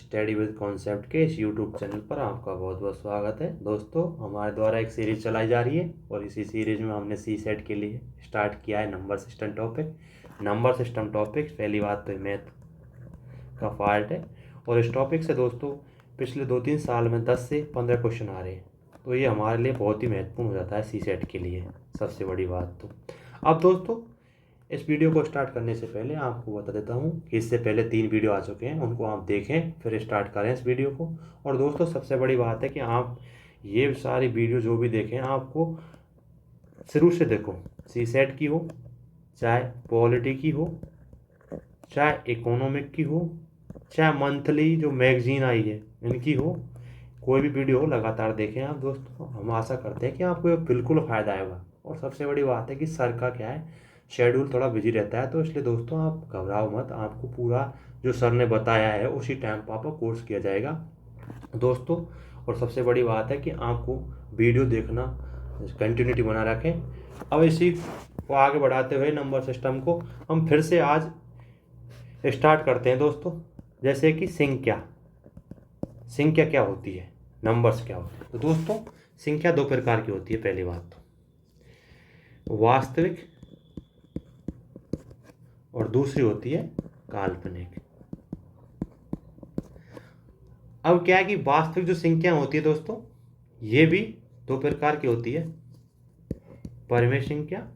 Study with concept के इस YouTube channel पर आपका बहुत बहुत स्वागत है। दोस्तों, हमारे द्वारा एक सीरीज़ चलाई जा रही है और इसी सीरीज़ में हमने सी सेट के लिए स्टार्ट किया है number system topic. Number system topic पहली बात तो मैथ का पार्ट है और इस टॉपिक से दोस्तों पिछले 2-3 साल में 10 से 15 क्वेश्चन आ रहे हैं, तो ये हमारे लिए बहुत ही महत्वपूर्ण हो जाता है सी सेट के लिए। सबसे बड़ी बात तो अब दोस्तों इस वीडियो को स्टार्ट करने से पहले आपको बता देता हूँ कि इससे पहले 3 वीडियो आ चुके हैं, उनको आप देखें फिर स्टार्ट करें इस वीडियो को। और दोस्तों सबसे बड़ी बात है कि आप ये सारी वीडियो जो भी देखें आपको शुरू से देखो, सी सेट की हो, चाहे पॉलिटी की हो, चाहे इकोनॉमिक की हो, चाहे मंथली जो मैगजीन आई है इनकी हो, कोई भी वीडियो हो लगातार देखें आप दोस्तों। हम आशा करते हैं कि आपको ये बिल्कुल फ़ायदा आएगा। और सबसे बड़ी बात है कि सर का क्या है, शेड्यूल थोड़ा बिजी रहता है, तो इसलिए दोस्तों आप घबराओ मत, आपको पूरा जो सर ने बताया है उसी टाइम पर आपका कोर्स किया जाएगा दोस्तों। और सबसे बड़ी बात है कि आपको वीडियो देखना कंटिन्यूटी बना रखें। अब इसी को आगे बढ़ाते हुए नंबर सिस्टम को हम फिर से आज स्टार्ट करते हैं दोस्तों। जैसे कि संख्या क्या होती है, नंबर्स क्या होते हैं। तो दोस्तों संख्या 2 प्रकार की होती है। पहली बात तो वास्तविक और दूसरी होती है काल्पनिक। अब क्या है कि वास्तविक जो संख्या होती है दोस्तों ये भी 2 प्रकार की होती है, परिमेय संख्या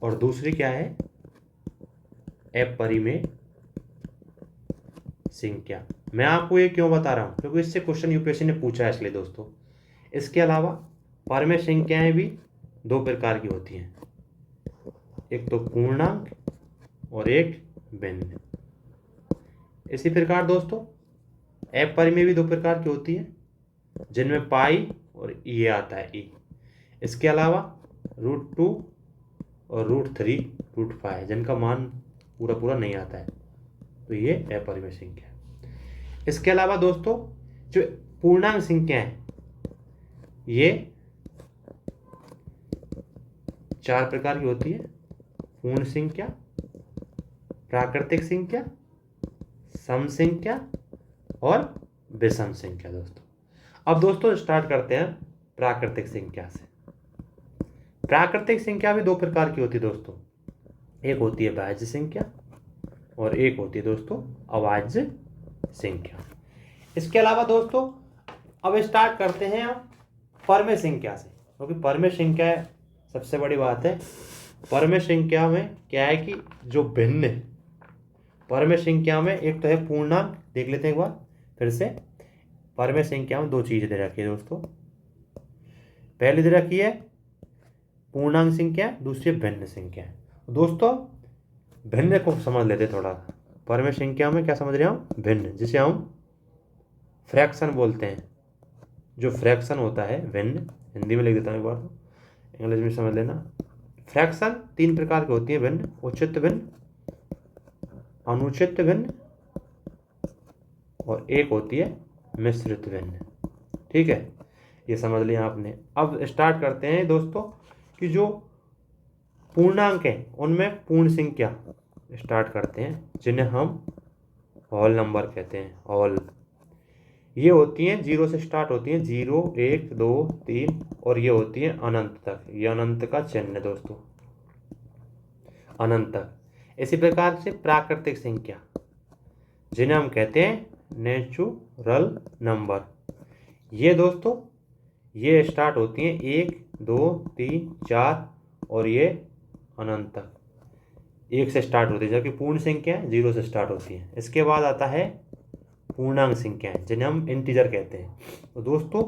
और दूसरी क्या है, अपरिमेय संख्या। मैं आपको ये क्यों बता रहा हूं, क्योंकि इससे क्वेश्चन यूपीएससी ने पूछा है इसलिए दोस्तों। इसके अलावा परिमेय संख्याएं भी 2 प्रकार की होती हैं, एक तो पूर्णांक और एक भिन्न। इसी प्रकार दोस्तों अपरिमेय भी 2 प्रकार की होती है, जिनमें पाई और ये आता है ई। इसके अलावा √2 और √3 √5 जिनका मान पूरा नहीं आता है, तो ये अपरिमेय संख्या है। इसके अलावा दोस्तों जो पूर्णांक संख्या है ये 4 प्रकार की होती है, पूर्ण संख्या, प्राकृतिक संख्या, सम संख्या और विषम संख्या दोस्तों। अब दोस्तों स्टार्ट करते हैं प्राकृतिक संख्या से। प्राकृतिक संख्या भी 2 प्रकार की होती है दोस्तों, एक होती है भाज्य संख्या और एक होती है दोस्तों अभाज्य संख्या। इसके अलावा दोस्तों अब स्टार्ट करते हैं हम परिमेय संख्या से, क्योंकि परिमेय संख्या सबसे बड़ी बात है। परिमेय संख्या में क्या है कि जो भिन्न परिमेय संख्या में एक तो है पूर्णांक, देख लेते हैं एक बार फिर से। परिमेय संख्या में 2 चीजें दे रखी है दोस्तों, पहली दे रखी है पूर्णांक संख्या, दूसरी भिन्न संख्या। दोस्तों भिन्न को समझ लेते थोड़ा। परिमेय संख्या में क्या समझ रहे हो, भिन्न, जिसे हम फ्रैक्शन बोलते हैं। जो फ्रैक्शन होता है भिन्न, हिंदी में लिख देता हूँ एक बार, तो इंग्लिश में समझ लेना। फ्रैक्शन 3 प्रकार की होती है भिन्न, उचित भिन्न, अनुचित भिन्न और एक होती है मिश्रित भिन्न। ठीक है, ये समझ लिया आपने। अब स्टार्ट करते हैं दोस्तों कि जो पूर्णांक है उनमें पूर्ण संख्या स्टार्ट करते हैं, जिन्हें हम होल नंबर कहते हैं। होल ये होती हैं 0 से स्टार्ट होती हैं, 0 1 2 3 और ये होती हैं अनंत तक। ये अनंत का चिन्ह दोस्तों, अनंत तक। इसी प्रकार से प्राकृतिक संख्या जिन्हें हम कहते हैं नेचुरल नंबर, ये दोस्तों ये स्टार्ट होती हैं 1 2 3 4 और ये अनंत तक 1 से स्टार्ट होती है, जबकि पूर्ण संख्या 0 से स्टार्ट होती है। इसके बाद आता है पूर्णांक संख्याएं जिन्हें हम इंटीजर कहते हैं। तो दोस्तों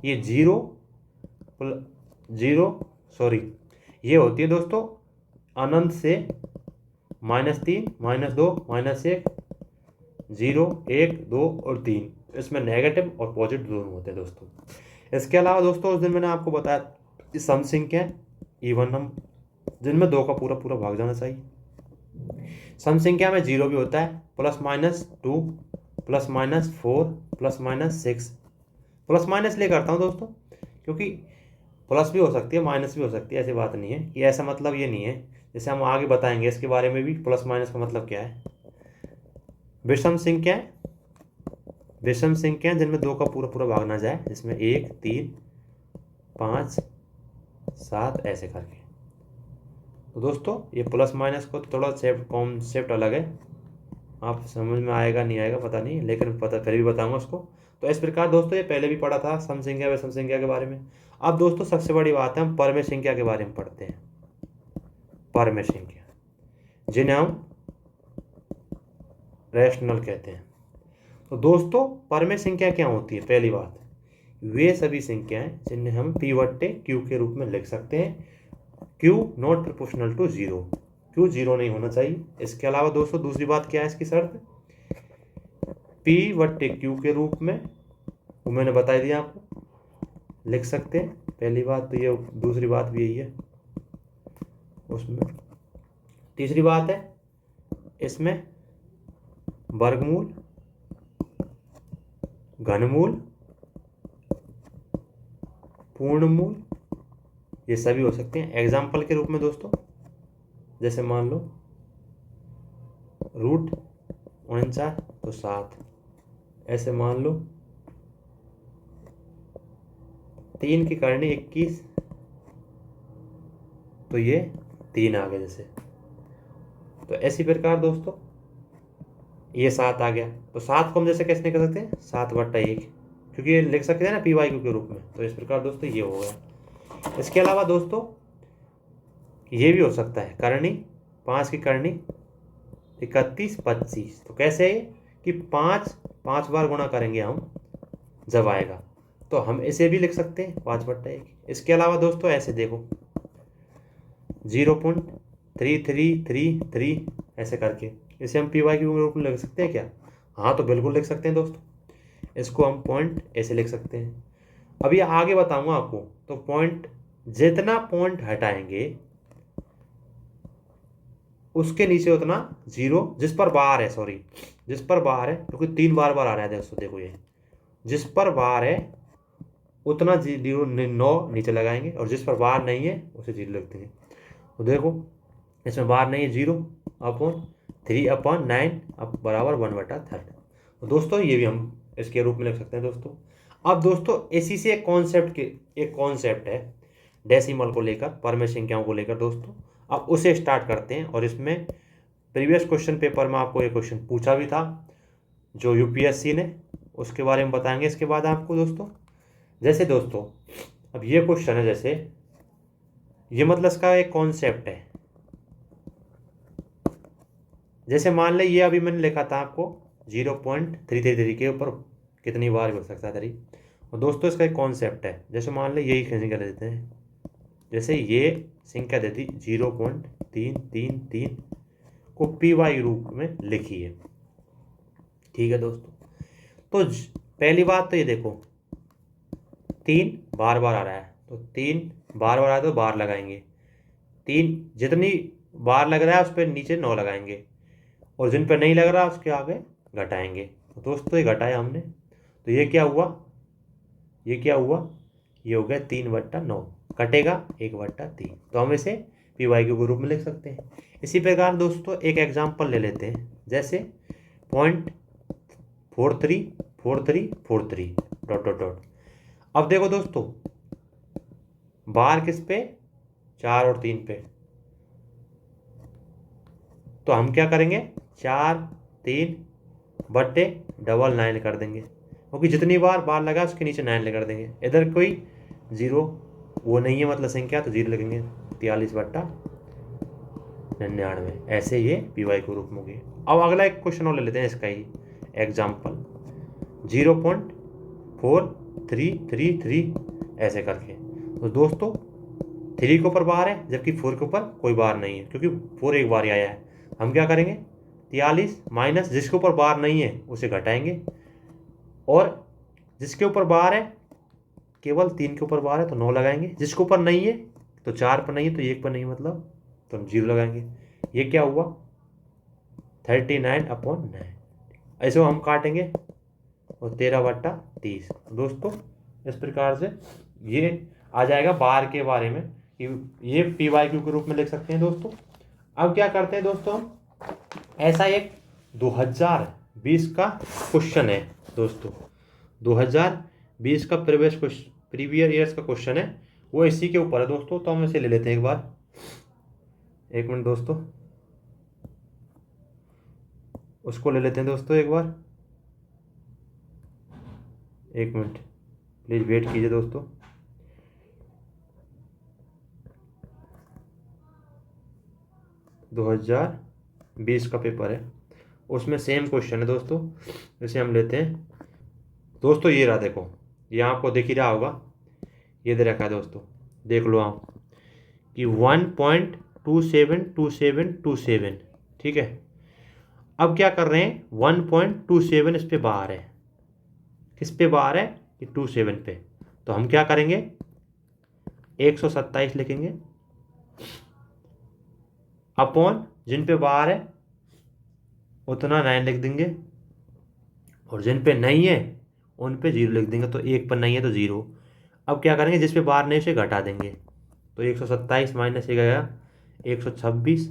ये ये होती है दोस्तों अनंत से -3 -2 -1 0 1 2 और 3। इसमें नेगेटिव और पॉजिटिव दोनों होते हैं दोस्तों। इसके अलावा दोस्तों उस दिन मैंने आपको बताया सम संख्या इवन नंबर, जिनमें 2 का पूरा भाग जाना चाहिए। सम संख्या में 0 भी होता है, +-2 +-4 +-6। प्लस माइनस ले करता हूँ दोस्तों, क्योंकि प्लस भी हो सकती है माइनस भी हो सकती है, ऐसी बात नहीं है कि ऐसा मतलब ये नहीं है। जैसे हम आगे बताएंगे इसके बारे में भी, प्लस माइनस का मतलब क्या है। विषम संख्याएं, विषम संख्याएं जिनमें 2 का पूरा पूरा भाग ना जाए, जिसमें 1, 3, 5, 7 ऐसे करके। तो दोस्तों ये प्लस माइनस को थोड़ा कॉन्सेप्ट अलग है, आप समझ में आएगा नहीं आएगा पता नहीं, लेकिन पता फिर भी बताऊंगा उसको। तो इस प्रकार दोस्तों ये पहले भी पढ़ा था सम संख्या विषम संख्या के बारे में। अब दोस्तों सबसे बड़ी बात है, हम परमेय संख्या के बारे में पढ़ते हैं। परमेय संख्या जिन्हें हम रैशनल कहते हैं। तो दोस्तों परमेय संख्या क्या होती है? पहली बात, वे सभी संख्याएं जिन्हें हम P/Q के रूप में लिख सकते हैं। Q nought proportional to 0, Q 0 नहीं होना चाहिए। इसके अलावा दोस्तों दूसरी बात क्या है इसकी शर्त, P/Q के रूप में, वो मैंने बता दिया आपको, लिख सकते हैं। पहली बात तो ये, दूसरी बात भी यही है उसमें। तीसरी बात है इसमें वर्गमूल, घनमूल, पूर्णमूल, ये सभी हो सकते हैं। एग्जाम्पल के रूप में दोस्तों, जैसे मान लो √49 तो 7, ऐसे मान लो 3 की करनी 21 तो ये 3 आ गए जैसे। तो ऐसी प्रकार दोस्तों ये 7 आ गया, तो 7 को हम जैसे कैसे निकल सकते हैं, 7/1, क्योंकि ये लिख सकते हैं ना P/Q के रूप में। तो इस प्रकार दोस्तों ये हो गया। इसके अलावा दोस्तों ये भी हो सकता है करनी, 5 की करनी 31, 25। तो कैसे है कि 5 बार गुणा करेंगे हम जब आएगा, तो हम इसे भी लिख सकते हैं 5/1। इसके अलावा दोस्तों ऐसे देखो 0.3333 ऐसे करके, इसे हम P/Q के रूप में लिख सकते हैं क्या? हाँ, तो बिल्कुल लिख सकते हैं दोस्तों। इसको हम पॉइंट ऐसे लिख सकते हैं। अब ये आगे बताऊंगा आपको। तो पॉइंट, जितना पॉइंट हटाएंगे उसके नीचे उतना 0, जिस पर बार है, सॉरी जिस पर बार है, क्योंकि 3 बार बार आ रहा है दोस्तों। देखो ये जिस पर बार है उतना 0 9 नीचे लगाएंगे, और जिस पर बार नहीं है उसे 0 लिखते हैं। तो देखो इसमें बार नहीं है, 0/3/9 अब बराबर 1/3। तो दोस्तों ये भी हम इसके रूप में लिख सकते हैं दोस्तों। अब दोस्तों इसी से एक कॉन्सेप्ट है डेसिमल को लेकर, परमेय संख्याओं को लेकर दोस्तों। अब उसे स्टार्ट करते हैं। और इसमें प्रीवियस क्वेश्चन पेपर में आपको ये क्वेश्चन पूछा भी था जो यूपीएससी ने, उसके बारे में बताएंगे इसके बाद आपको दोस्तों। जैसे दोस्तों अब ये क्वेश्चन है, जैसे ये मतलब इसका एक कॉन्सेप्ट है। जैसे मान ले ये अभी मैंने लिखा था आपको 0.333 के ऊपर कितनी बार भी हो सकता है 3। और दोस्तों इसका एक कॉन्सेप्ट है। जैसे मान ले यही संख्या देते हैं, जैसे ये संख्या देती 0.333 को P/Q रूप में लिखिए। ठीक है दोस्तों। तो पहली बात तो ये देखो 3 बार बार आ रहा है, तो 3 बार बार आ रहा है तो बार लगाएंगे। 3 जितनी बार लग रहा है उस पर नीचे 9 लगाएंगे, और जिन पर नहीं लग रहा उसके आगे घटाएंगे। तो दोस्तों ये घटाया हमने, तो ये क्या हुआ, ये हो गया 3/9, कटेगा 1/3। तो हम इसे P/Q के रूप में लिख सकते हैं। इसी प्रकार दोस्तों एक एग्जाम्पल ले लेते हैं, जैसे 0.434343 ... अब देखो दोस्तों बार किस पे, 4 और 3 पे। तो हम क्या करेंगे, 4/3/9 कर देंगे, क्योंकि जितनी बार लगा उसके नीचे 9 कर देंगे। इधर कोई 0 वो नहीं है मतलब संख्या, तो 0 लिखेंगे 43/99। ऐसे ये P/Q रूप में होगी। अब अगला एक क्वेश्चन और ले लेते हैं, इसका ही एग्जाम्पल 0.4333 ऐसे करके। तो दोस्तों 3 के ऊपर बार है, जबकि 4 के ऊपर कोई बार नहीं है, क्योंकि 4 एक बार ही आया है। हम क्या करेंगे, 43 माइनस जिसके ऊपर बार नहीं है उसे घटाएंगे, और जिसके ऊपर बार है, केवल 3 के ऊपर बार है तो 9 लगाएंगे, जिसके ऊपर नहीं है तो 4 पर नहीं है तो 1 पर नहीं, मतलब तो हम 0 लगाएंगे। ये क्या हुआ 39/9। ऐसे हम काटेंगे और 13/30। दोस्तों इस प्रकार से ये आ जाएगा बार के बारे में, ये P/Q के रूप में लिख सकते हैं दोस्तों। अब क्या करते हैं दोस्तों, हम ऐसा एक 2020 का क्वेश्चन है दोस्तों, 2020 का प्रीवियस ईयर्स का क्वेश्चन है, वो इसी के ऊपर है दोस्तों। तो हम इसे ले लेते हैं एक बार, एक मिनट दोस्तों, उसको ले लेते हैं दोस्तों एक बार, एक मिनट प्लीज़ वेट कीजिए दोस्तों। दो हजार 20 का पेपर है, उसमें सेम क्वेश्चन है दोस्तों। जैसे हम लेते हैं दोस्तों, ये रहा देखो, ये आपको दिख ही रहा होगा, ये दे रखा है दोस्तों, देख लो आप कि 1.272727, ठीक है। अब क्या कर रहे हैं, 1.27 इस पे बाहर है, किस पे बाहर है, कि 27 पे। तो हम क्या करेंगे, 127 लिखेंगे अपॉन जिन पे बाहर है उतना 9 लिख देंगे, और जिन पे नहीं है उन पे 0 लिख देंगे। तो एक पर नहीं है तो 0। अब क्या करेंगे, जिस पे बाहर नहीं उसे घटा देंगे। तो 127 माइनस एक गया 126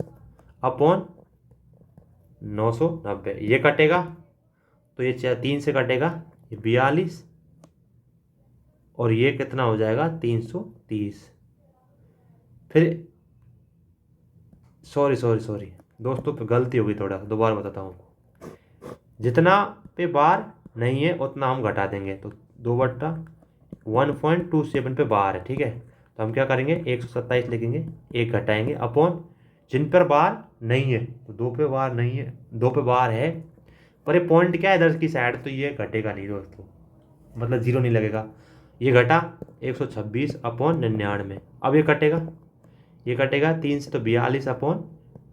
अपॉन 990, ये कटेगा तो ये 3 से कटेगा, ये 42, और ये कितना हो जाएगा 330। फिर सॉरी दोस्तों, पे गलती होगी, थोड़ा दोबारा बताता हूँ आपको। जितना पे बार नहीं है उतना हम घटा देंगे, तो 2/1.27 पे बार है, ठीक है। तो हम क्या करेंगे, 127 लिखेंगे, एक घटाएंगे अपॉन जिन पर बार नहीं है, तो 2 पे बार नहीं है, 2 पे बार है, पर ये पॉइंट क्या है इधर की साइड, तो ये घटेगा नहीं दोस्तों, मतलब 0 नहीं लगेगा। ये घटा 126 अपॉन 99, अब ये कटेगा 3 से, तो 42 अपॉन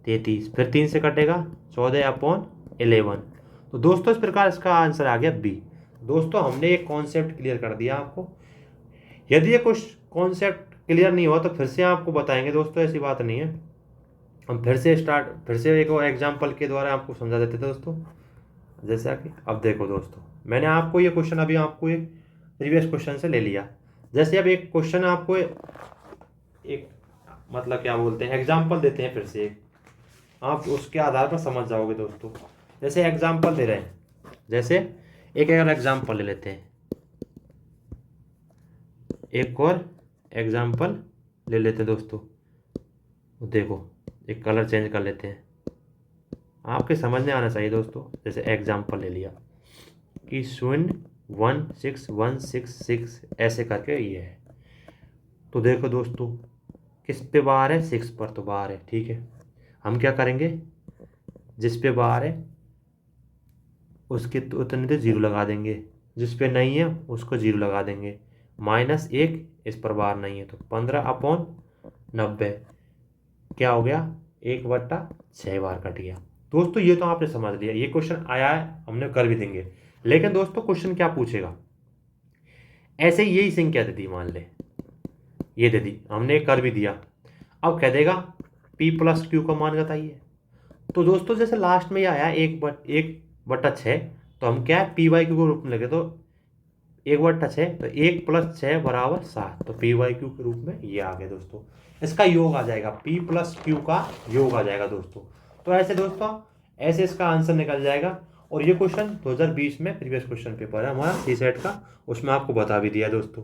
33, फिर 3 से कटेगा 14 अपॉन 11। तो दोस्तों इस प्रकार इसका आंसर आ गया बी। दोस्तों हमने एक कॉन्सेप्ट क्लियर कर दिया आपको, यदि ये कुछ कॉन्सेप्ट क्लियर नहीं हुआ तो फिर से आपको बताएंगे दोस्तों, ऐसी बात नहीं है। हम फिर से एक एग्जाम्पल के द्वारा आपको समझा देते थे दोस्तों। जैसा कि अब देखो दोस्तों, मैंने आपको ये क्वेश्चन अभी आपको एक प्रीवियस क्वेश्चन से ले लिया। जैसे अब एक क्वेश्चन आपको एक मतलब क्या बोलते हैं, एग्जाम्पल देते हैं फिर से एक, आप उसके आधार पर समझ जाओगे दोस्तों। जैसे एग्जाम्पल दे रहे हैं, जैसे एक और एग्जाम्पल ले लेते हैं, एक और एग्जाम्पल ले लेते हैं दोस्तों। देखो एक कलर चेंज कर लेते हैं, आपके समझ में आना चाहिए दोस्तों। जैसे एग्जाम्पल ले लिया कि 0.16166 ऐसे करके ये है। तो देखो दोस्तों किस पे बार है, 6 पर तो बार है, ठीक है। हम क्या करेंगे, जिस पे बार है उसके तो उतने तो 0 लगा देंगे, जिस पे नहीं है उसको 0 लगा देंगे, -1 इस पर बार नहीं है, तो 15 अपॉन 90 क्या हो गया, 1/6 बार कट गया। दोस्तों ये तो आपने समझ लिया, ये क्वेश्चन आया है, हमने कर भी देंगे। लेकिन दोस्तों क्वेश्चन क्या पूछेगा, ऐसे ही यही संख्या दे दी, मान ले ये दे दी, हमने कर भी दिया। अब कह देगा P+Q का मान बताइए। तो दोस्तों जैसे लास्ट में ये आया 1/6, तो हम क्या है P/Q के रूप में लगे, तो 1/6, तो 1 + 6 = 7, तो P/Q के रूप में ये आ गया दोस्तों। इसका योग आ जाएगा, P+Q का योग आ जाएगा दोस्तों। तो ऐसे दोस्तों, ऐसे इसका आंसर निकल जाएगा। और ये क्वेश्चन 2020 में प्रीवियस क्वेश्चन पेपर है हमारा C-सेट का, उसमें आपको बता भी दिया दोस्तों।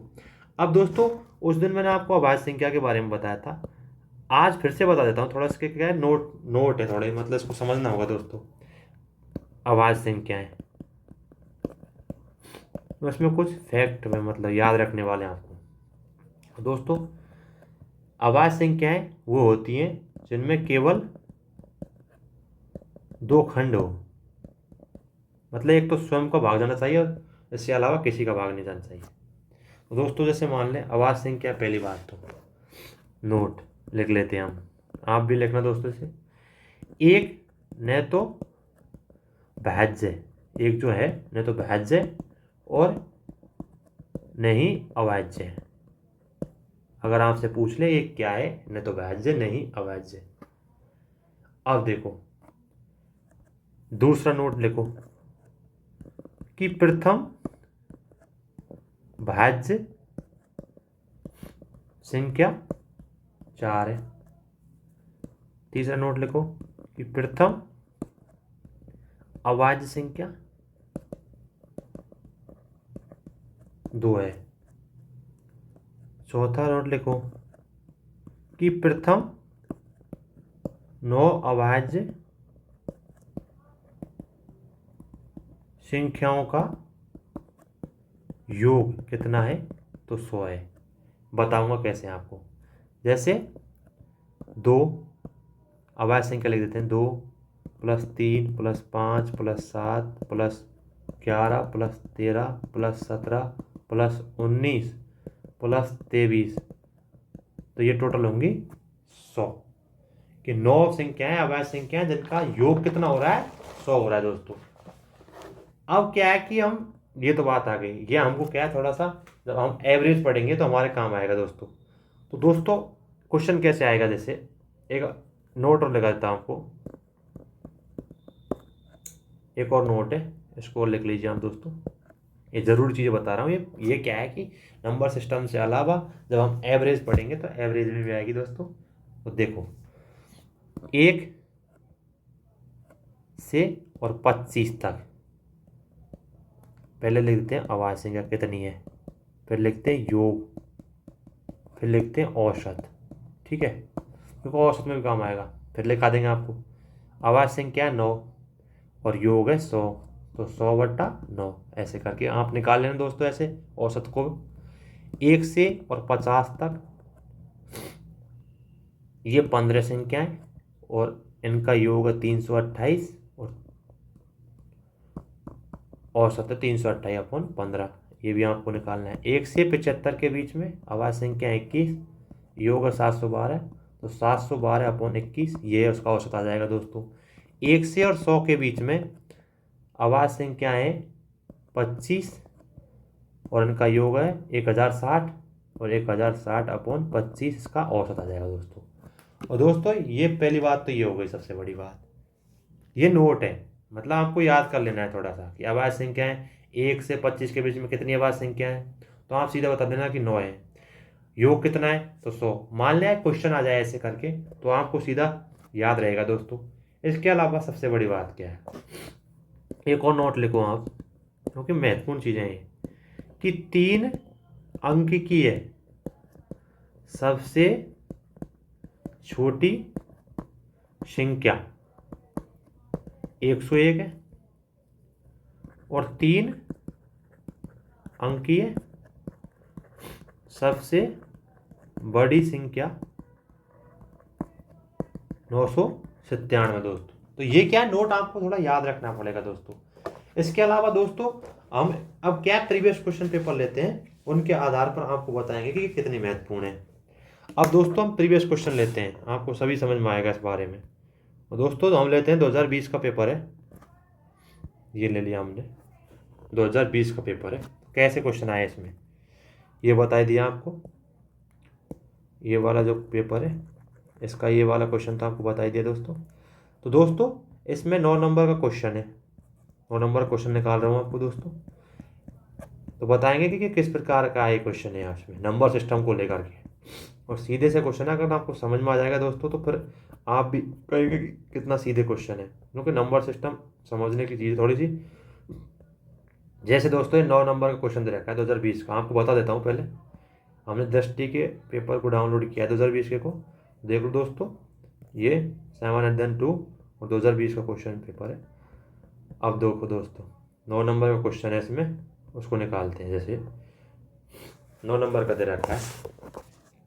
अब दोस्तों उस दिन मैंने आपको अभाज्य संख्या के बारे में बताया था, आज फिर से बता देता हूँ। थोड़ा इसके क्या है, नोट है थोड़े, मतलब इसको समझना होगा दोस्तों। अभाज्य संख्या है, तो इसमें कुछ फैक्ट में मतलब याद रखने वाले हैं आपको दोस्तों। अभाज्य संख्याएं वो होती हैं जिनमें केवल 2 खंड हो, मतलब एक तो स्वयं का भाग जाना चाहिए और इसके अलावा किसी का भाग नहीं जाना चाहिए। तो दोस्तों जैसे मान लें अभाज्य संख्या, पहली बात तो नोट लिख लेते हैं हम, आप भी लिखना दोस्तों से। एक न तो भाज्य, एक जो है न तो भाज्य और न ही अभाज्य है। अगर आपसे पूछ ले एक क्या है, न तो भाज्य नहीं अभाज्य। अब देखो दूसरा नोट लिखो कि प्रथम भाज्य संख्या 4 है। तीसरा नोट लिखो कि प्रथम अभाज्य संख्या 2 है। चौथा नोट लिखो कि प्रथम 9 अभाज्य संख्याओं का योग कितना है, तो 100 है। बताऊंगा कैसे आपको। जैसे 2 अभाज्य संख्या लिख देते हैं, 2 + 3 + 5 + 7 + 11 + 13 + 17 + 19 + 23, तो ये टोटल होंगी 100 कि 9 संख्याएं अभाज्य संख्याएं जिनका योग कितना हो रहा है, 100 हो रहा है दोस्तों। अब क्या है कि हम, ये तो बात आ गई, ये हमको क्या है थोड़ा सा जब हम एवरेज पढ़ेंगे तो हमारे काम आएगा दोस्तों। तो दोस्तों क्वेश्चन कैसे आएगा, जैसे एक नोट और लगा देता हूँ आपको, एक और नोट है, इसको और लिख लीजिए आप दोस्तों। ये ज़रूरी चीज़ें बता रहा हूँ, ये क्या है कि नंबर सिस्टम से अलावा जब हम एवरेज पढ़ेंगे तो एवरेज में भी आएगी दोस्तों। तो देखो 1 से और 25 तक पहले लिख देते हैं अभाज्य संख्या कितनी है, फिर लिखते हैं योग, फिर लिखते हैं औसत। ठीक है, क्योंकि औसत में भी काम आएगा। फिर लिखा देंगे आपको अभाज्य संख्या 9 और योग है 100, तो 100/9 ऐसे करके आप निकाल लेना दोस्तों। ऐसे औसत को 1 से और 50 तक ये 15 संख्याएं और इनका योग है 328 और औसत है 328/15, ये भी आपको निकालना है। 1 से 75 के बीच में अभाज्य संख्या 21, योग है 712, तो 712/21 ये उसका औसत आ जाएगा दोस्तों। 1 से और 100 के बीच में अभाज्य संख्याएँ 25 और इनका योग है 1060 और 1060/25 इसका औसत आ जाएगा दोस्तों। और दोस्तों ये पहली बात तो ये हो गई सबसे बड़ी बात, ये नोट है, मतलब आपको याद कर लेना है थोड़ा सा कि अभाज्य संख्याएं 1 से 25 के बीच में कितनी अभाज्य संख्या है, तो आप सीधा बता देना कि 9 है। योग कितना है, तो 100। मान लिया क्वेश्चन आ जाए ऐसे करके तो आपको सीधा याद रहेगा दोस्तों। इसके अलावा सबसे बड़ी बात क्या है, एक और नोट लिखो आप, क्योंकि महत्वपूर्ण चीज़ें हैं कि 3 अंक की है सबसे छोटी संख्या 101 है और 3 अंकीय सबसे बड़ी संख्या 997 दोस्तों। तो ये क्या नोट आपको थोड़ा याद रखना पड़ेगा दोस्तों। इसके अलावा दोस्तों हम अब क्या प्रीवियस क्वेश्चन पेपर लेते हैं, उनके आधार पर आपको बताएंगे कि कितनी महत्वपूर्ण है। अब दोस्तों हम प्रीवियस क्वेश्चन लेते हैं, आपको सभी समझ में आएगा इस बारे में। और दोस्तों हम लेते हैं 2020 का पेपर है, ये ले लिया हमने, 2020 का पेपर है। कैसे क्वेश्चन आए इसमें ये बता दिया आपको। ये वाला जो पेपर है इसका ये वाला क्वेश्चन तो आपको बता दिया दोस्तों। तो दोस्तों इसमें 9 नंबर का क्वेश्चन है, 9 नंबर का क्वेश्चन निकाल रहा हूँ आपको दोस्तों। तो बताएंगे कि किस प्रकार का ये क्वेश्चन है इसमें नंबर सिस्टम को लेकर के। और सीधे से क्वेश्चन है, अगर आपको समझ में आ जाएगा दोस्तों तो फिर आप भी कहेंगे कि कितना सीधे क्वेश्चन है, क्योंकि नंबर सिस्टम समझने की चीज़ थोड़ी सी। जैसे दोस्तों ये 9 नंबर का क्वेश्चन दे रखा है 2020 का, आपको बता देता हूँ। पहले हमने दृष्टि के पेपर को डाउनलोड किया है 2020 के को, देख लो दोस्तों, ये 702 और 2020 का क्वेश्चन पेपर है। अब देखो दोस्तों 9 नंबर का क्वेश्चन है, इसमें उसको निकालते हैं। जैसे 9 नंबर का दे रखा है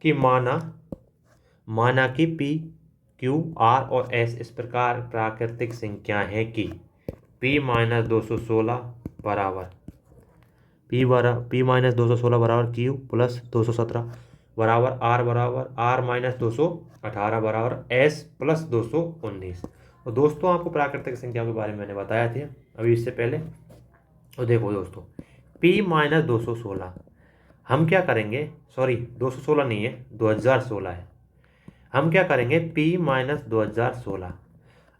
कि माना कि P, Q, R और S इस प्रकार प्राकृतिक संख्या है कि P - 216 बराबर P - 216 बराबर Q + 217 बराबर R बराबर R - 218 बराबर S + 219। तो दोस्तों आपको प्राकृतिक संख्या के बारे में मैंने बताया था अभी इससे पहले। तो देखो दोस्तों P - 216 हम क्या करेंगे, सॉरी 216 नहीं है 2016 है। हम क्या करेंगे P - 2016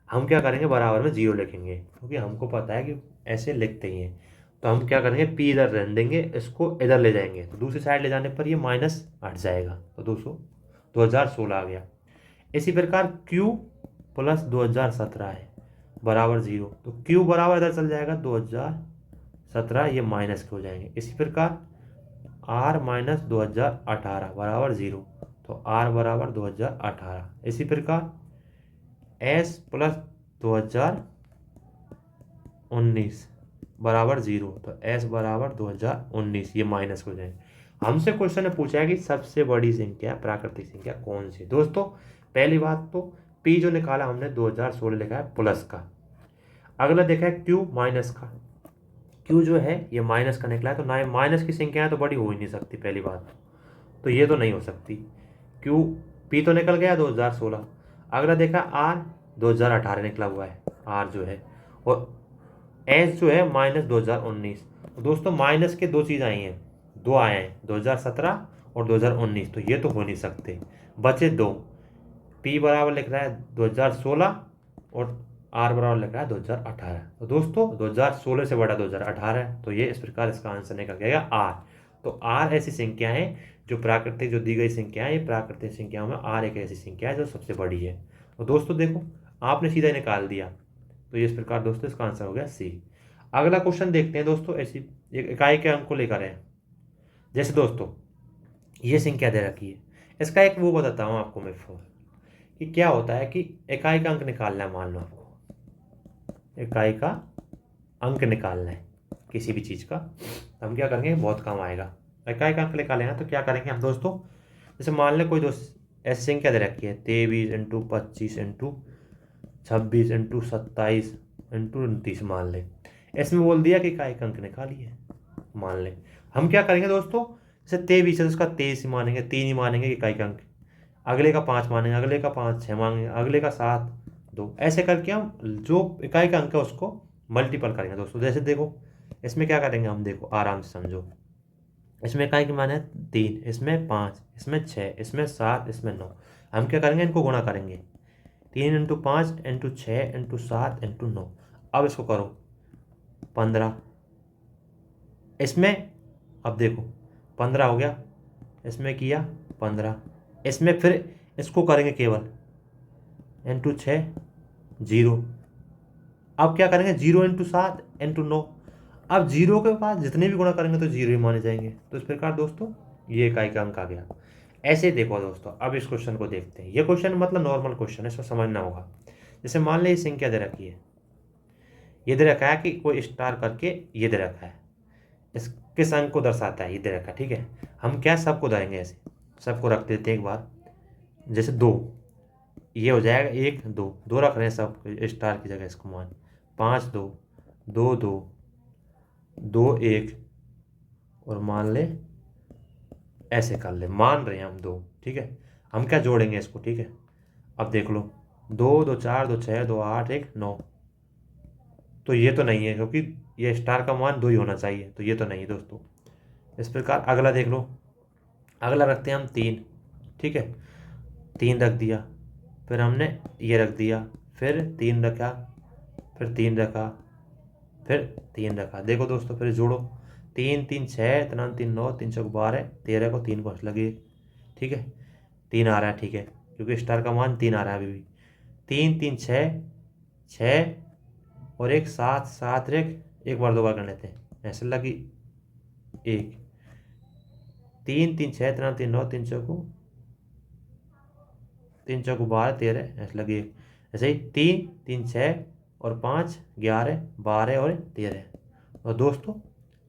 हम क्या करेंगे बराबर में 0 लिखेंगे, क्योंकि हमको पता है कि ऐसे लिखते ही हैं। तो हम क्या करेंगे P इधर रहने देंगे, इसको इधर ले जाएंगे, तो दूसरी साइड ले जाने पर ये माइनस हट जाएगा, तो 2016 आ गया। इसी प्रकार Q + 2017 है बराबर 0, तो Q बराबर इधर चल जाएगा 2017, ये माइनस के हो जाएंगे। इसी प्रकार आर माइनस 2018 बराबर 0, तो आर बराबर 2018। इसी प्रकार एस प्लस 2019 बराबर 0, तो एस बराबर 2019, ये माइनस हो जाएंगे। हमसे क्वेश्चन ने पूछा है कि सबसे बड़ी संख्या प्राकृतिक संख्या कौन सी। दोस्तों पहली बात तो पी जो निकाला हमने 2016 लिखा है प्लस का। अगला देखा है क्यू माइनस का। क्यू जो है ये माइनस का निकला है, तो ना माइनस की संख्याएं तो बड़ी हो ही नहीं सकती पहली बात, तो ये तो नहीं हो सकती। क्यू पी तो निकल गया 2016। अगला देखा आर 2018 निकला हुआ है आर जो है, और एस जो है माइनस 2019। तो दोस्तों माइनस के दो चीज़ आई हैं, दो आए हैं 2017 और 2019, तो ये तो हो नहीं सकते। बचे दो, पी बराबर लिख रहा है 2016 और आर बराबर लिख रहा है 2018। तो दोस्तों 2016 से बड़ा 2018 है, तो ये इस प्रकार इसका आंसर निकल गया आर। तो आर ऐसी संख्या है जो प्राकृतिक, जो दी गई संख्या है, ये प्राकृतिक संख्याओं में आर एक ऐसी संख्या है जो सबसे बड़ी है। तो दोस्तों देखो आपने सीधा ही निकाल दिया, तो ये इस प्रकार दोस्तों इसका आंसर हो गया सी। अगला क्वेश्चन देखते हैं दोस्तों, ऐसी एक इकाई के अंक को लेकर है। जैसे दोस्तों ये संख्या दे रखी है, इसका एक वो बताता हूँ आपको मैं फोर, कि क्या होता है कि इकाई का अंक निकालना है। मान लो आपको इकाई का अंक निकालना है किसी भी चीज़ का, तो हम क्या करेंगे, बहुत काम आएगा। इकाई का अंक निकालेंगे तो क्या करेंगे हम दोस्तों, जैसे मान लें कोई दोस्त ऐसी संख्या दे रखी है 23 इंटू 25 इंटू 26 इंटू 27 इंटू 29 मान लें। इसमें बोल दिया कि इकाई का अंक निकालिए। मान लें हम क्या करेंगे दोस्तों, जैसे 23 है तो उसका 23 ही मानेंगे, 3 ही मानेंगे इकाई का अंक। अगले का 5 मानेंगे, अगले का 5 6 मानेंगे, अगले का 7 2, ऐसे करके हम जो इकाई का अंक है उसको मल्टीपल करेंगे दोस्तों। जैसे देखो इसमें क्या करेंगे हम, देखो आराम से समझो। इसमें इकाई की मान है 3, इसमें 5, इसमें 6, इसमें 7, इसमें 9। हम क्या करेंगे, इनको गुणा करेंगे, 3 इंटू 5 इंटू 6 इंटू 7 इंटू 9। अब इसको करो 15, इसमें अब देखो 15 हो गया, इसमें किया 15, इसमें फिर इसको करेंगे केवल इंटू 6 0। अब क्या करेंगे 0 इंटू 7 इंटू 9। अब जीरो के पास जितने भी गुणा करेंगे तो जीरो ही माने जाएंगे। तो इस प्रकार दोस्तों ये इकाई का अंक आ गया। ऐसे ही देखो दोस्तों, अब इस क्वेश्चन को देखते हैं। ये क्वेश्चन मतलब नॉर्मल क्वेश्चन है, इसको समझना होगा। जैसे मान लीजिए संख्या दे रखी है, ये दे रखा है कि कोई स्टार करके ये दे रखा है, इस किस अंक को दर्शाता है ये दे रखा है, ठीक है। हम क्या सबको धरेंगे, ऐसे सबको रख देते हैं एक बार। जैसे 2, ये हो जाएगा 1 2 2 रख रहे हैं सब स्टार की जगह, इसको मान 5 2 2 2 2 1, और मान ले ऐसे कर ले, मान रहे हैं हम 2, ठीक है। हम क्या जोड़ेंगे इसको, ठीक है। अब देख लो 2 2 4 2 6 2 8 1 9, तो ये तो नहीं है क्योंकि ये स्टार का मान 2 ही होना चाहिए, तो ये तो नहीं है दोस्तों। इस प्रकार अगला देख लो, अगला रखते हैं हम 3, ठीक है। 3 रख दिया, फिर हमने ये रख दिया, फिर 3 रखा, फिर 3 रखा, फिर 3 रखा। देखो दोस्तों फिर जोड़ो, 3 3 6 3 3 9 3 चौक 12 13 को 3 को लगे, ठीक है। 3 आ रहा है, ठीक है, क्योंकि स्टार का मान 3 आ रहा है अभी भी। 3 3 6 6 और 1 7 7 एक बार 2 बार कर लेते हैं, ऐसे लगी 1 3 3 6 3 3 9 3 चौक 12 13 ऐसे लगी 1, ऐसे ही 3 3 6 और 5 11 12 और 13। और दोस्तों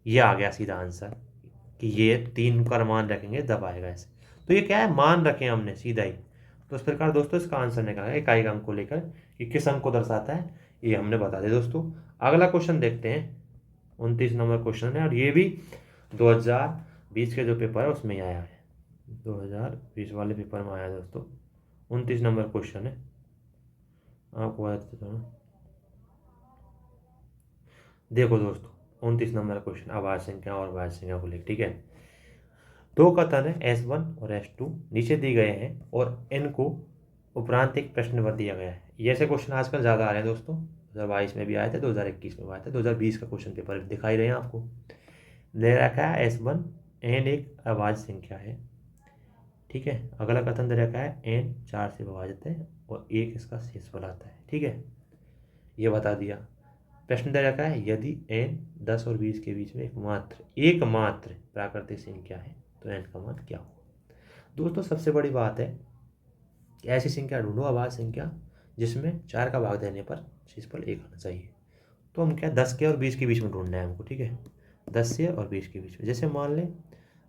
ये आ गया सीधा आंसर कि ये 3 का मान रखेंगे तब आएगा ऐसे। तो ये क्या है, मान रखे हमने सीधा ही। तो इस प्रकार दोस्तों इसका आंसर निकला इकाई अंक को लेकर कि किस अंक को दर्शाता है, ये हमने बता दिया दोस्तों। अगला क्वेश्चन देखते हैं, 29 नंबर क्वेश्चन है, और ये भी 2020 के जो पेपर है उसमें ही आया है, 2020 वाले पेपर में आया है दोस्तों। 29 नंबर क्वेश्चन है, आपको बता देता हूँ। देखो दोस्तों 29 नंबर क्वेश्चन अभाज्य संख्या और भाज्य संख्या को लेकर, ठीक है। दो कथन है S1 और S2 नीचे दिए गए हैं और इनको उपरांत एक प्रश्न पर दिया गया है। ये ऐसे क्वेश्चन आजकल ज़्यादा आ रहे हैं दोस्तों, 2022 में भी आए थे, 2021 में भी आए थे, 2020 का क्वेश्चन पेपर दिखाई रहे हैं आपको। दे रखा है S1 n एक अभाज्य संख्या है, ठीक है। अगला कथन दे रखा है n 4 से विभाजित है और 1 इसका शेषफल आता है, ठीक है। ये बता दिया। प्रश्न दे रखा है यदि n 10 और 20 के बीच में एकमात्र प्राकृतिक संख्या है तो n का मान क्या होगा। दोस्तों सबसे बड़ी बात है कि ऐसी संख्या ढूंढो, अभाज्य संख्या, जिसमें 4 का भाग देने पर शेषफल 1 आना चाहिए। तो हम क्या 10 के और 20 के बीच में ढूंढना है हमको, ठीक है, 10 से और 20 के बीच में। जैसे मान लें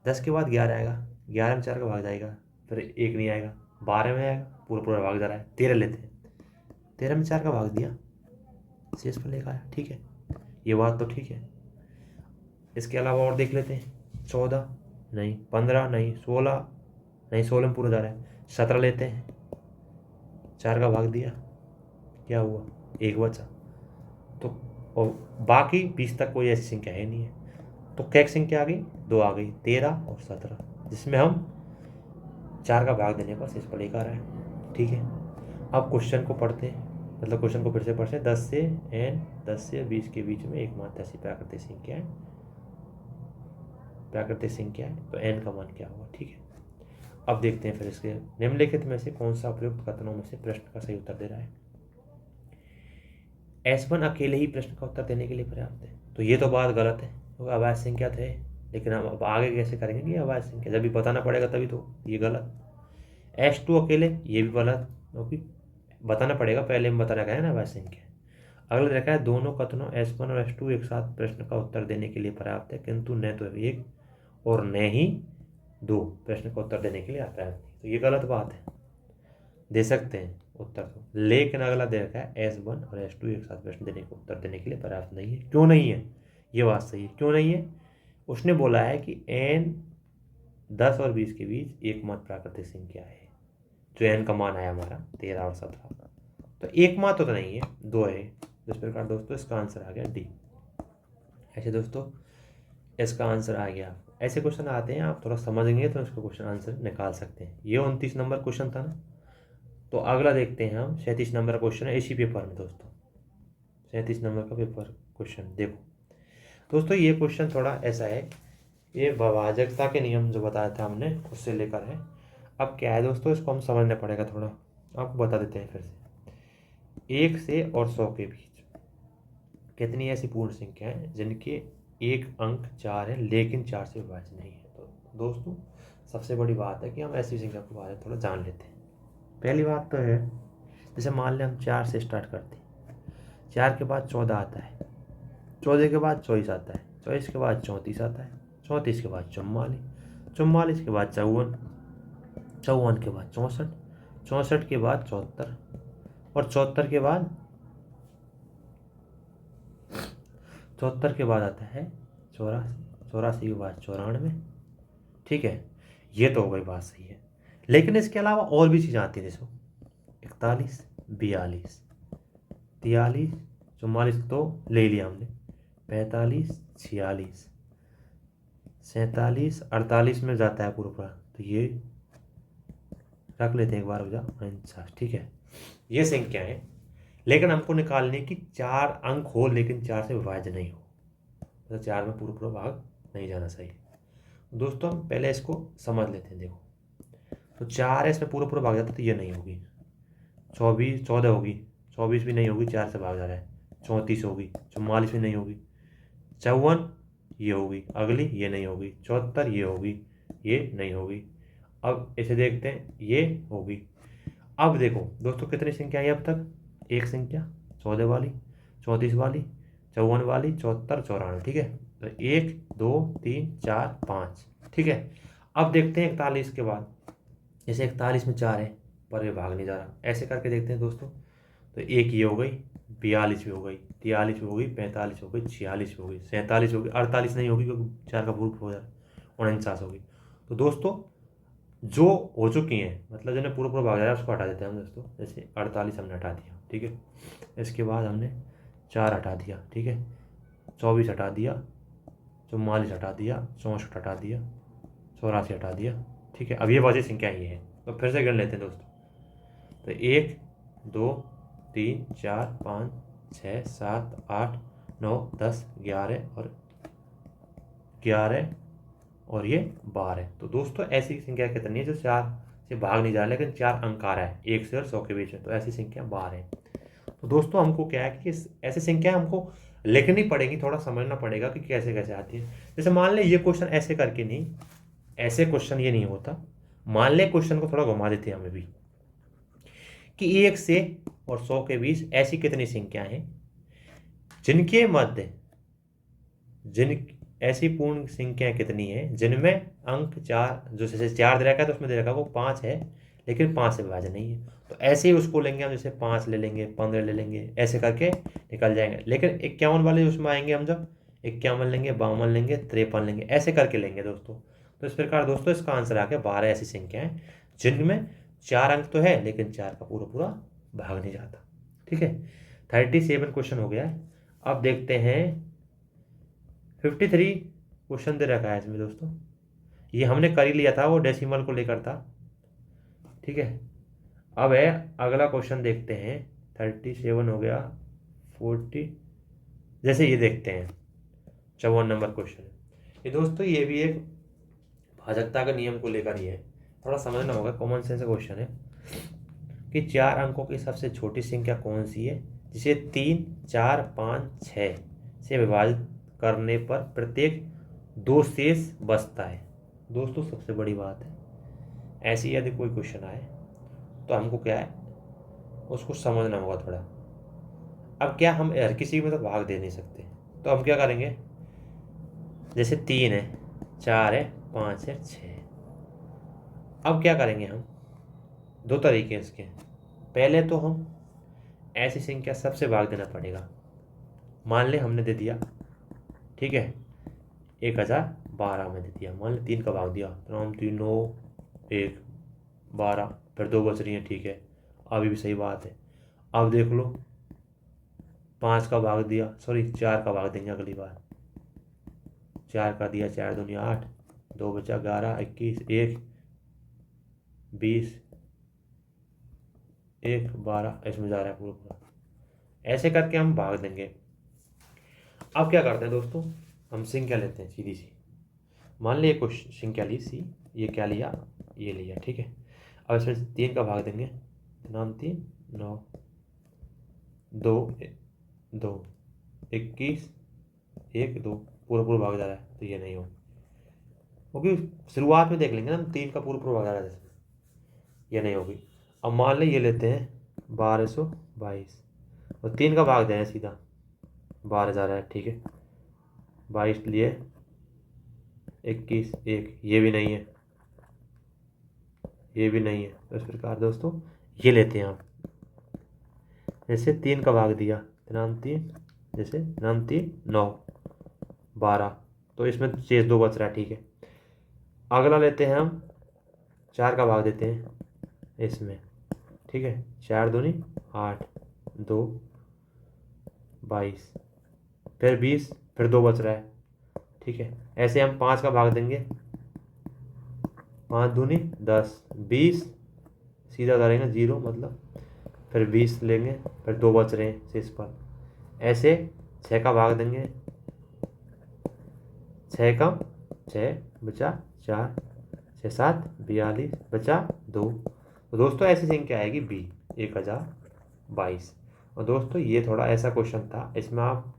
10 के बाद 11 आएगा, 11 में 4 का भाग जाएगा, फिर 1 नहीं आएगा, 12 में आएगा, पूरा भाग जा रहा है, 13 लेते हैं, 13 में 4 का भाग दिया, शेषफल 1 आया, ठीक है, ये बात तो ठीक है। इसके अलावा और देख लेते हैं, 14 नहीं, 15 नहीं, 16 नहीं, 16 में पूरा जा रहा है, 17 लेते हैं, 4 का भाग दिया, क्या हुआ, 1 बचा। तो और बाकी 20 तक कोई ऐसी संख्या है नहीं है, तो क्या संख्या आ गई, 2 आ गई, 13 और 17, जिसमें हम 4 का भाग देने पर शेषफल 1 आ रहा है, ठीक है। अब क्वेश्चन को पढ़ते हैं, मतलब क्वेश्चन को फिर से पढ़ते हैं। 10 से 20 के बीच में एकमात्र ऐसी प्राकृतिक संख्या है तो n का मान क्या होगा, ठीक है। अब देखते हैं फिर इसके निम्नलिखित में से कौन सा उपयुक्त कथनों में से प्रश्न का सही उत्तर दे रहा है। S1 अकेले ही प्रश्न का उत्तर देने के लिए पर्याप्त है, तो ये तो बात गलत है, क्योंकि अभाज्य संख्या थे, लेकिन हम अब आगे कैसे करेंगे कि अभाज्य संख्या, जब भी बताना पड़ेगा तभी तो, ये गलत। S2 अकेले, ये भी गलत, क्योंकि बताना पड़ेगा, पहले हम बताना है ना अभाज्य संख्या। अगला देखा है दोनों कथनों S1 और S2 एक साथ प्रश्न का उत्तर देने के लिए पर्याप्त है, किंतु न तो 1 और न ही 2 प्रश्न का उत्तर देने के लिए पर्याप्त नहीं, तो ये गलत बात है, दे सकते हैं उत्तर तो, लेकिन अगला दे रखा है S1 और S2 एक साथ प्रश्न देने को उत्तर देने के लिए पर्याप्त नहीं है। क्यों नहीं है, ये बात सही है, क्यों नहीं है, उसने बोला है कि n 10 और 20 के बीच एकमात्र प्राकृतिक संख्या है, जो n का मान आया हमारा 13 और 17, तो एकमात्र तो नहीं है, 2 है। इस प्रकार दोस्तों इसका आंसर आ गया डी। ऐसे दोस्तों इसका आंसर आ गया। ऐसे क्वेश्चन आते हैं, आप थोड़ा समझेंगे तो इसका क्वेश्चन आंसर निकाल सकते हैं। ये 29 नंबर क्वेश्चन था ना, तो अगला देखते हैं हम 37 नंबर क्वेश्चन है इसी पेपर में दोस्तों, 37 नंबर का पेपर क्वेश्चन। देखो दोस्तों ये क्वेश्चन थोड़ा ऐसा है, ये विभाजकता के नियम जो बताया था हमने उससे लेकर है। अब क्या है दोस्तों, इसको हम समझना पड़ेगा थोड़ा, आपको बता देते हैं फिर से। 1 से और 100 के बीच कितनी ऐसी पूर्ण संख्या है जिनके एक अंक 4 है लेकिन 4 से विभाज्य नहीं है। तो दोस्तों सबसे बड़ी बात है कि हम ऐसी संख्या के बारे में थोड़ा जान लेते हैं। पहली बात तो है, जैसे मान लें हम 4 से स्टार्ट करते हैं, 4 के बाद 14 आता है, 14 के बाद 24 आता है, 24 के बाद 34 आता है, 34 के बाद 44, 44 के बाद 54, 54 के बाद 64, 64 के बाद 74, और 74 के बाद आता है 84, 84 के बाद 94, ठीक है। ये तो हो गई बात सही है, लेकिन इसके अलावा और भी चीज़ें आती हैं, जैसे 41, 42, 43, 44 तो ले लिया हमने, 45, 46, 47, 48 में जाता है पूरा, तो ये रख लेते हैं एक बार, हो जा 49, ठीक है। ये संख्या है, लेकिन हमको निकालने की 4 अंक हो लेकिन 4 से विभाज्य नहीं हो, तो 4 में पूरा भाग नहीं जाना चाहिए। दोस्तों हम पहले इसको समझ लेते हैं। देखो तो 4 है, इसमें पूरा भाग जाता तो ये नहीं होगी, 14 होगी, 24 भी नहीं होगी, 4 से भाग जा रहा है, 34 होगी, 44 भी नहीं होगी, 54 ये होगी, अगली ये नहीं होगी, 74 ये होगी, ये नहीं होगी। अब इसे देखते हैं, ये होगी। अब देखो दोस्तों कितनी संख्या है अब तक, एक संख्या 14 वाली, 34 वाली, 54 वाली, 74, 94, ठीक है। तो 1 2 3 4 5, ठीक है। अब देखते हैं 41 के बाद, जैसे 41 में 4 है पर ये भाग नहीं जा रहा, ऐसे करके देखते हैं दोस्तों। तो 1 ये हो गई, 42 भी हो गई, 43 भी हो गई, 45 हो गई, 46 हो गई, 47 हो गई, 48 नहीं होगी क्योंकि 4 का पूरा हो जा रहा है, 49 होगी। तो दोस्तों जो हो चुकी हैं, मतलब जिन्हें पूरा भाग जा रहा है उसको हटा देते हैं हम दोस्तों। जैसे 48 हमने हटा दिया, ठीक है। इसके बाद हमने 4 हटा दिया, ठीक है, 24 हटा दिया, 44 हटा दिया, 64 हटा दिया, 84 हटा दिया, ठीक है। अब ये बची संख्या ये है, तो फिर से गिन लेते हैं दोस्तों। तो 1 2 3 4 5 6 7 8 9 10 11 और ये 12। तो दोस्तों ऐसी संख्या कितनी है जो 4 से भाग नहीं जा रहा लेकिन 4 अंक आ रहा है 1 से और 100 के बीच में, तो ऐसी संख्या 12 है। तो दोस्तों हमको क्या है कि ऐसी संख्या हमको लिखनी पड़ेगी, थोड़ा समझना पड़ेगा कि कैसे कैसे आती है। जैसे मान ले ये क्वेश्चन ऐसे करके नहीं, ऐसे क्वेश्चन ये नहीं होता। मान ले क्वेश्चन को थोड़ा घुमा देते हैं हमें भी, कि 1 से और 100 के बीच ऐसी कितनी संख्याएं हैं जिनके मध्य जिन ऐसी पूर्ण संख्याएं कितनी है जिनमें अंक 4, जो जैसे 4 दे रखा है तो उसमें दे रखा है वो 5 है, लेकिन 5 से विभाजन नहीं है। तो ऐसे ही उसको लेंगे हम, जैसे 5 ले लेंगे, 15 ले लेंगे, ऐसे करके निकल जाएंगे। लेकिन 51 वाले उसमें आएंगे हम, जब 51 लेंगे, 52 लेंगे, 53 लेंगे, ऐसे करके लेंगे दोस्तों। तो इस प्रकार दोस्तों इसका आंसर आ गया 12 ऐसी संख्याएं जिनमें 4 अंक तो है लेकिन 4 का पूरा पूरा भाग नहीं जाता। ठीक है, 37 क्वेश्चन हो गया है। अब देखते हैं 53 क्वेश्चन दे रखा है इसमें दोस्तों। ये हमने कर ही लिया था, वो डेसिमल को लेकर था। ठीक है, अब है अगला क्वेश्चन देखते हैं। 37 हो गया, 40, जैसे ये देखते हैं 54 नंबर क्वेश्चन है ये दोस्तों। ये भी एक भाजकता के नियम को लेकर ही है, थोड़ा समझना होगा, कॉमन सेंस क्वेश्चन है कि 4 अंकों की सबसे छोटी संख्या कौन सी है जिसे 3, 4, 5, 6 से विभाजित करने पर प्रत्येक 2 शेष बचता है। दोस्तों सबसे बड़ी बात है, ऐसी यदि कोई क्वेश्चन आए तो हमको क्या है उसको समझना होगा थोड़ा। अब क्या हम हर किसी में तो भाग दे नहीं सकते, तो हम क्या करेंगे, जैसे 3 है, 4 है, 5 है, 6 है। अब क्या करेंगे हम, 2 तरीके इसके। पहले तो हम ऐसी संख्या सबसे भाग देना पड़ेगा। मान ले हमने दे दिया, ठीक है, 1012 में दे दिया, मान ले 3 का भाग दिया तो हम 3, 9, 1, 12, फिर 2 बच रही हैं। ठीक है, अभी भी सही बात है। अब देख लो 5 का भाग दिया, सॉरी 4 का भाग देंगे अगली बार। 4 का दिया, 4 दूनी 8, 2 बचा 11, 21, 1, 20, 1, 12, इसमें जा रहा है पूरा पूरा। ऐसे करके हम भाग देंगे। अब क्या करते हैं दोस्तों, हम संख्या लेते हैं सीधी सी। मान ली कुछ संख्या ली सी, ये क्या लिया, ये लिया। ठीक है, अब इसमें 3 का भाग देंगे, 3, 9, 2, 2, 21, 1, 2, पूरा पूरा भाग जा रहा है तो ये नहीं हो, क्योंकि शुरुआत में देख लेंगे ना हम 3 का पूरा पूरा भाग जा रहा है जिसमें, ये नहीं होगी। अब मान लें ये लेते हैं 1222 और 3 का भाग दें सीधा, 12 जा रहा है। ठीक है, 22 लिए, 21, 1, ये भी नहीं है, ये भी नहीं है। तो इस प्रकार दोस्तों ये लेते हैं आप, जैसे 3 का भाग दिया, 3, जैसे 3, 9, 12, तो इसमें शेष 2 बच रहा है। ठीक है, अगला लेते हैं हम 4 का भाग देते हैं इसमें। ठीक है, 4 दूनी 8, 2, 22, फिर 20, फिर 2 बच रहा है। ठीक है, ऐसे हम 5 का भाग देंगे, 5 दूनी 10, 20, सीधा उतारेंगे 0 मतलब, फिर 20 लेंगे, फिर 2 बच रहे हैं शेष पर। ऐसे 6 का भाग देंगे, 6 का 6 बचा 4, 6, 7, 42 बचा 2। तो दोस्तों ऐसी संख्या आएगी बी, 1022। और दोस्तों ये थोड़ा ऐसा क्वेश्चन था, इसमें आप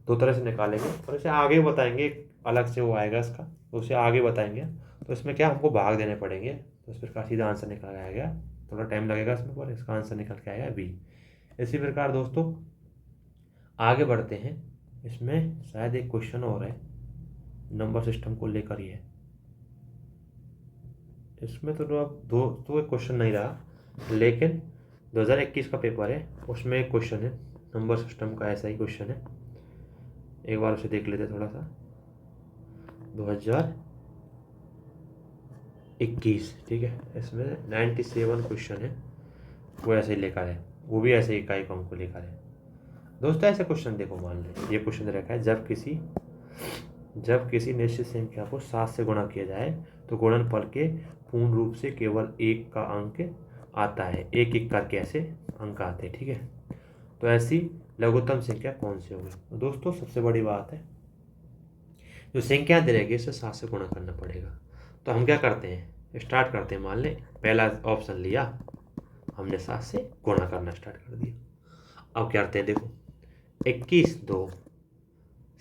2 तरह से निकालेंगे और इसे आगे बताएंगे, अलग से वो आएगा इसका, तो उसे आगे बताएंगे। तो इसमें क्या हमको भाग देने पड़ेंगे, तो इस प्रकार सीधा आंसर निकल आएगा। थोड़ा टाइम लगेगा इसमें पर इसका आंसर निकल के आएगा बी। इसी प्रकार दोस्तों आगे बढ़ते हैं। इसमें शायद एक क्वेश्चन और है नंबर सिस्टम को लेकर ही है। इसमें तो अब दो एक क्वेश्चन नहीं रहा, लेकिन 2021 का पेपर है, उसमें एक क्वेश्चन है नंबर सिस्टम का, ऐसा ही क्वेश्चन है। एक बार उसे देख लेते थोड़ा सा। 2021, ठीक है, इसमें 97 क्वेश्चन है, वो ऐसे ही लेकर है, वो भी ऐसे इकाई को हमको लेकर है। दोस्तों ऐसे क्वेश्चन देखो, मान लें ये क्वेश्चन रखा है, जब किसी निश्चित संख्या को 7 से गुणा किया जाए तो गुणनफल के पूर्ण रूप से केवल 1 का अंक आता है, एक एक करके ऐसे अंक आते हैं। ठीक है, तो ऐसी लघुत्तम संख्या कौन सी होगी। तो दोस्तों सबसे बड़ी बात है, जो संख्या दे रहेगी इसे 7 से गुणा करना पड़ेगा। तो हम क्या करते हैं, स्टार्ट करते हैं। मान लें पहला ऑप्शन लिया हमने, 7 से गुणा करना स्टार्ट कर दिया। अब क्या करते हैं, देखो 21, 2,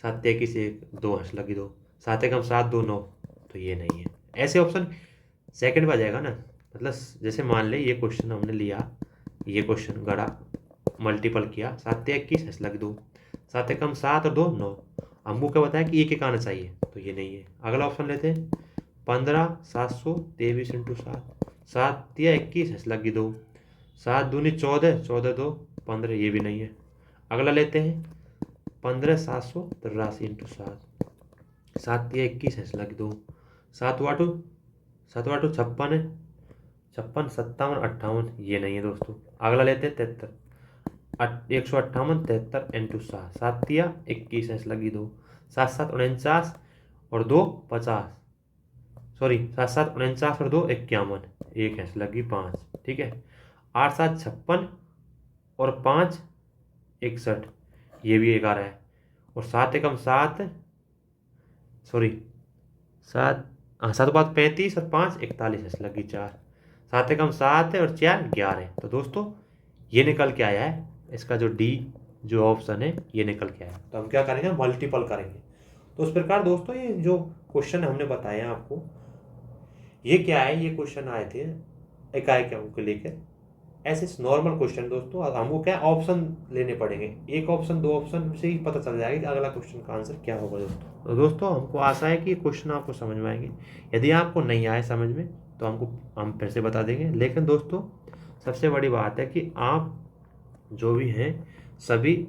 7 तिया 21 1 2 हंस लगी 2, 7 एकम 7 2 9, तो ये नहीं है। ऐसे ऑप्शन सेकंड में आ जाएगा ना। मतलब जैसे मान ले ये क्वेश्चन हमने लिया, ये क्वेश्चन गढ़ा, मल्टीपल किया, 7 तिया 21 हंस लगी 2, 7 एकम 7 और 2 9, हमको क्या बताया कि एक एक आना चाहिए, तो ये नहीं है। अगला ऑप्शन लेते हैं, 15 723 इंटू 7, 7 तिया 21 हंस लगी 2, 7 दूनी 14 14 2 15, ये भी नहीं है। अगला लेते हैं, 15 783 इंटू 7, 7 तिया 21 हंस लगी 2, 7 वाटू 56 है, 56 57 58, ये नहीं है दोस्तों। अगला लेते हैं 73, 158 73 इंटू 7, 7 तिया 21 हंस लगी 2, 7 7 49 और 2 50, सॉरी 7 7 49 और 2 51, एक हंस लगी 5, ठीक है। 8 7 56 और 5 61, ये भी एक आ रहा है। और 7 एकम 7, सॉरी 7, हाँ 7 5 35 और 5 41 हंस लगी 4, 7 एकम 7 है और 4 11। तो दोस्तों ये निकल के आया है, इसका जो डी जो ऑप्शन है ये निकल के आया। तो हम क्या करेंगे, मल्टीपल करेंगे। तो उस प्रकार दोस्तों ये जो क्वेश्चन हमने बताया आपको, ये क्या है, ये क्वेश्चन आए थे इकाई के अंक को लेकर। ऐसे नॉर्मल क्वेश्चन दोस्तों, हमको क्या ऑप्शन लेने पड़ेंगे, एक ऑप्शन 2 ऑप्शन से ही पता चल जाएगा कि अगला क्वेश्चन का आंसर क्या होगा दोस्तों। तो दोस्तों हमको आशा है कि क्वेश्चन आपको समझ में आएंगे। यदि आपको नहीं आए समझ में तो हम फिर से बता देंगे। लेकिन दोस्तों सबसे बड़ी बात है कि आप जो भी हैं सभी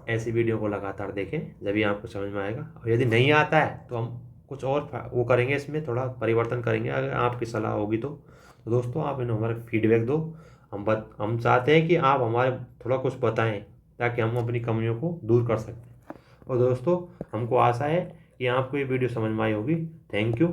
ऐसी वीडियो को लगातार देखें, जब आपको समझ में आएगा। और यदि नहीं आता है तो हम कुछ और वो करेंगे, इसमें थोड़ा परिवर्तन करेंगे अगर आपकी सलाह होगी तो। दोस्तों आप इन्हें हमारे फीडबैक दो। हम चाहते हैं कि आप हमारे थोड़ा कुछ बताएं ताकि हम अपनी कमियों को दूर कर सकते हैं। और दोस्तों हमको आशा है कि आपको ये वीडियो समझ में आई होगी। Thank you.